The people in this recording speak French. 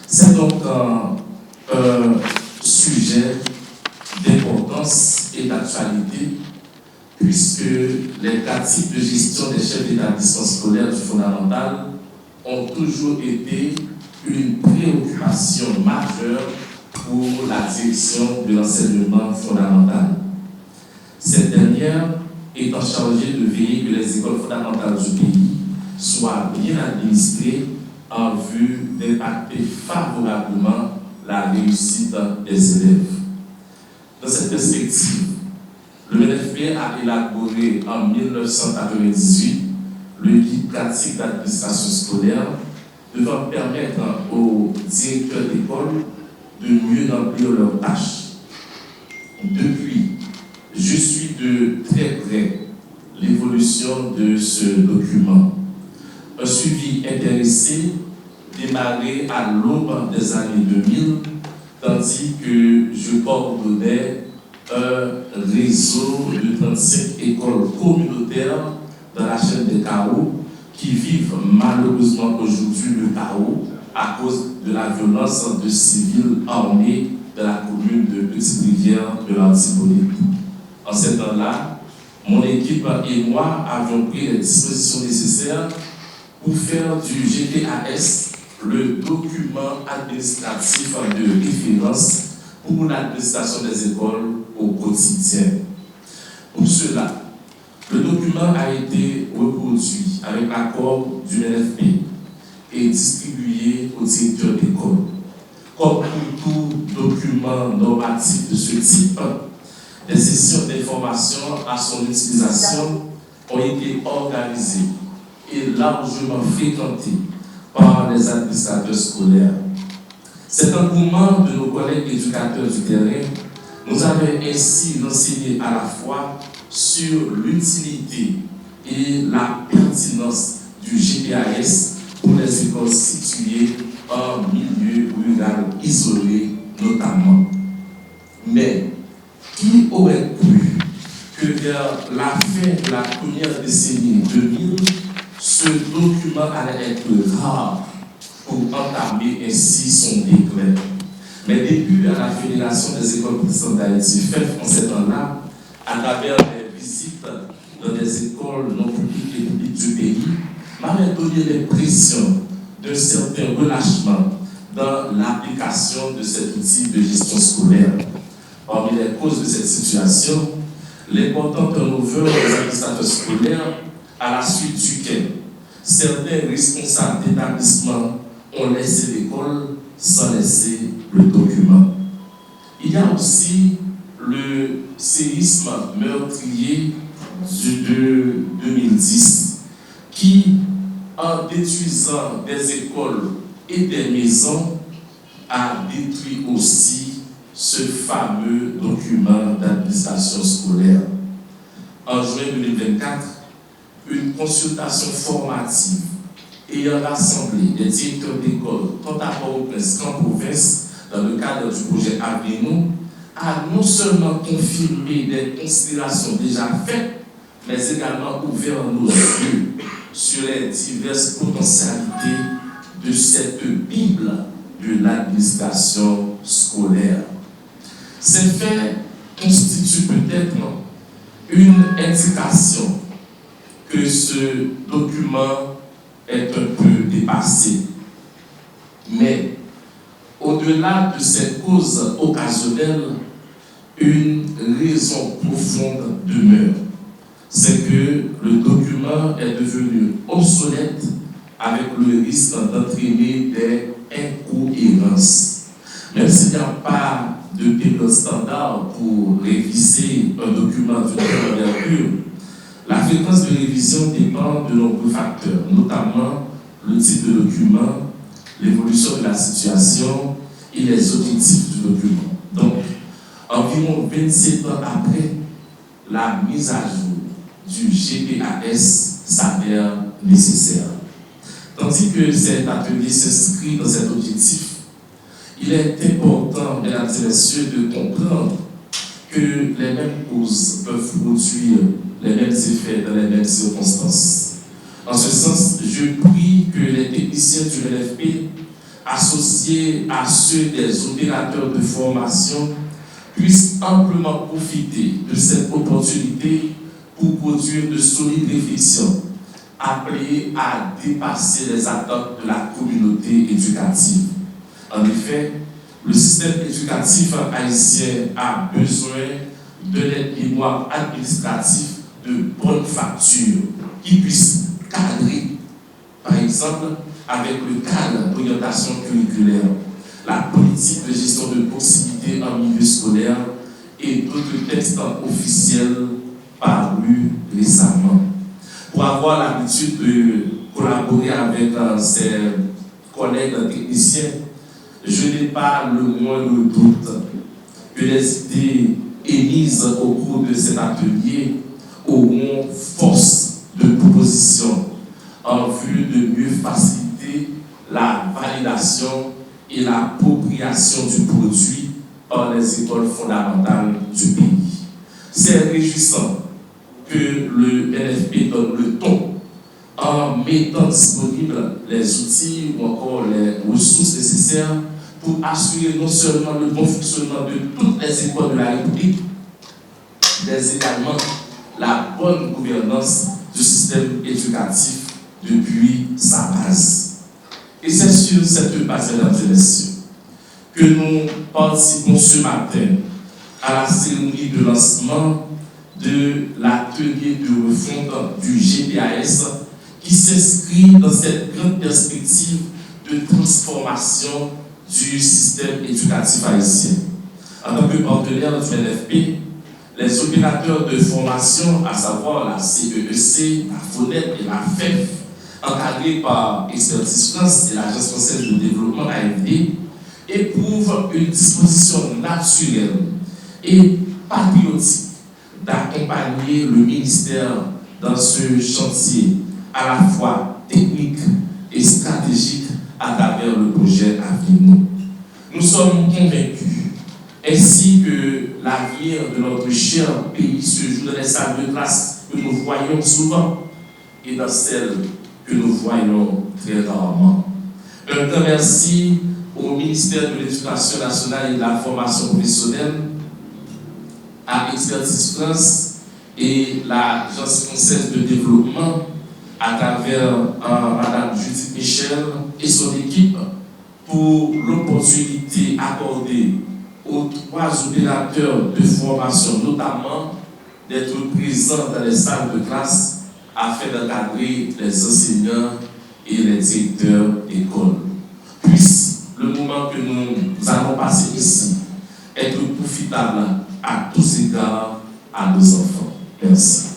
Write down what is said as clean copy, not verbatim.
C'est donc un sujet d'importance et d'actualité, puisque les pratiques de gestion des chefs d'établissement scolaire du fondamental ont toujours été une préoccupation majeure pour la direction de l'enseignement fondamental. Cette dernière étant chargée de veiller que les écoles fondamentales du pays soient bien administrées en vue d'impacter favorablement la réussite des élèves. Dans cette perspective, le MNFP a élaboré en 1998 le guide pratique d'administration scolaire devant permettre aux directeurs d'école de mieux remplir leurs tâches. Depuis, je suis de très près l'évolution de ce document. Un suivi intéressé démarré à l'aube des années 2000, tandis que je coordonnais un réseau de 35 écoles communautaires dans la chaîne des chaos qui vivent malheureusement aujourd'hui le chaos à cause de la violence de civils armés de la commune de Petite-Rivière de l'Antibonite. En ces temps-là, mon équipe et moi avions pris les dispositions nécessaires pour faire du GPAS le document administratif de référence pour l'administration des écoles au quotidien. Pour cela, le document a été reproduit avec l'accord du NFP et distribué aux directeurs d'école. Comme pour tout document normatif de ce type, des sessions d'information à son utilisation ont été organisées et largement fréquentées par les administrateurs scolaires. Cet engouement de nos collègues éducateurs du terrain nous avait ainsi renseigné à la fois sur l'utilité et la pertinence du GPAS pour les écoles situées en milieu rural isolé notamment. Mais qui aurait cru que vers la fin de la première décennie 2000, ce document allait être rare pour entamer ainsi son déclin. Mais début à la Fédération des écoles protestantes d'Haïti, faite en ces temps-là, à travers des visites dans des écoles non publiques et publiques du pays, m'avait donné l'impression d'un certain relâchement dans l'application de cet outil de gestion scolaire. Parmi les causes de cette situation, l'important turnover des administrateurs scolaires, à la suite duquel certains responsables d'établissement ont laissé l'école sans laisser le document. Il y a aussi le séisme meurtrier de 2010 qui, en détruisant des écoles et des maisons, a détruit aussi ce fameux document d'administration scolaire. En juin 2024, une consultation formative ayant rassemblé des directeurs d'école tant à Port-au-Prince qu'en province dans le cadre du projet Avenue a non seulement confirmé des considérations déjà faites, mais également ouvert nos yeux sur les diverses potentialités de cette Bible de l'administration scolaire. Ces faits constituent peut-être une indication que ce document est un peu dépassé. Mais au-delà de ces causes occasionnelles, une raison profonde demeure. c'est que le document est devenu obsolète avec le risque d'entraîner des incohérences. Même s'il n'y a pas de période standard pour réviser un document d'une telle envergure, la fréquence de révision dépend de nombreux facteurs, notamment le type de document, l'évolution de la situation et les objectifs du document. Donc, environ 27 ans après, la mise à jour du GPAS s'avère nécessaire. Tandis que cet atelier s'inscrit dans cet objectif, il est important, mesdames et messieurs, de comprendre que les mêmes causes peuvent produire les mêmes effets dans les mêmes circonstances. En ce sens, je prie que les techniciens du LFP, associés à ceux des opérateurs de formation, puissent amplement profiter de cette opportunité pour produire de solides réflexions appelées à dépasser les attentes de la communauté éducative. En effet, le système éducatif haïtien a besoin de l'aide-mémoire administratif de bonne facture qui puisse cadrer, par exemple, avec le cadre d'orientation curriculaire, la politique de gestion de proximité en milieu scolaire et d'autres textes officiels parus récemment. Pour avoir l'habitude de collaborer avec ses collègues techniciens, je n'ai pas le moindre doute que les idées émises au cours de cet atelier auront force de proposition en vue de mieux faciliter la validation et l'appropriation du produit par les écoles fondamentales du pays. C'est réjouissant que le LFP donne le ton en mettant disponibles les outils ou encore les ressources nécessaires pour assurer non seulement le bon fonctionnement de toutes les écoles de la République, mais également la bonne gouvernance du système éducatif depuis sa base. Et c'est sur cette base, mesdames et messieurs, que nous participons ce matin à la cérémonie de lancement de l'atelier de refonte du GPAS qui s'inscrit dans cette grande perspective de transformation du système éducatif haïtien. En tant que partenaire du LFP, les opérateurs de formation, à savoir la CEEC, la FONEP et la FEF, encadrés par Expertise France et l'Agence française de développement AFD, éprouvent une disposition naturelle et patriotique d'accompagner le ministère dans ce chantier à la fois technique et stratégique à travers le projet Avenir. Nous sommes convaincus ainsi que l'avenir de notre cher pays se joue dans les salles de classe que nous voyons souvent et dans celles que nous voyons très rarement. Un grand merci au ministère de l'Éducation nationale et de la formation professionnelle, à Expertise France et l'Agence française de développement à travers Mme Judith Michel et son équipe pour l'opportunité accordée aux 3 opérateurs de formation, notamment d'être présents dans les salles de classe afin d'encadrer les enseignants et les directeurs d'école. Puisse le moment que nous allons passer ici être profitable à tous égards à nos enfants. Merci.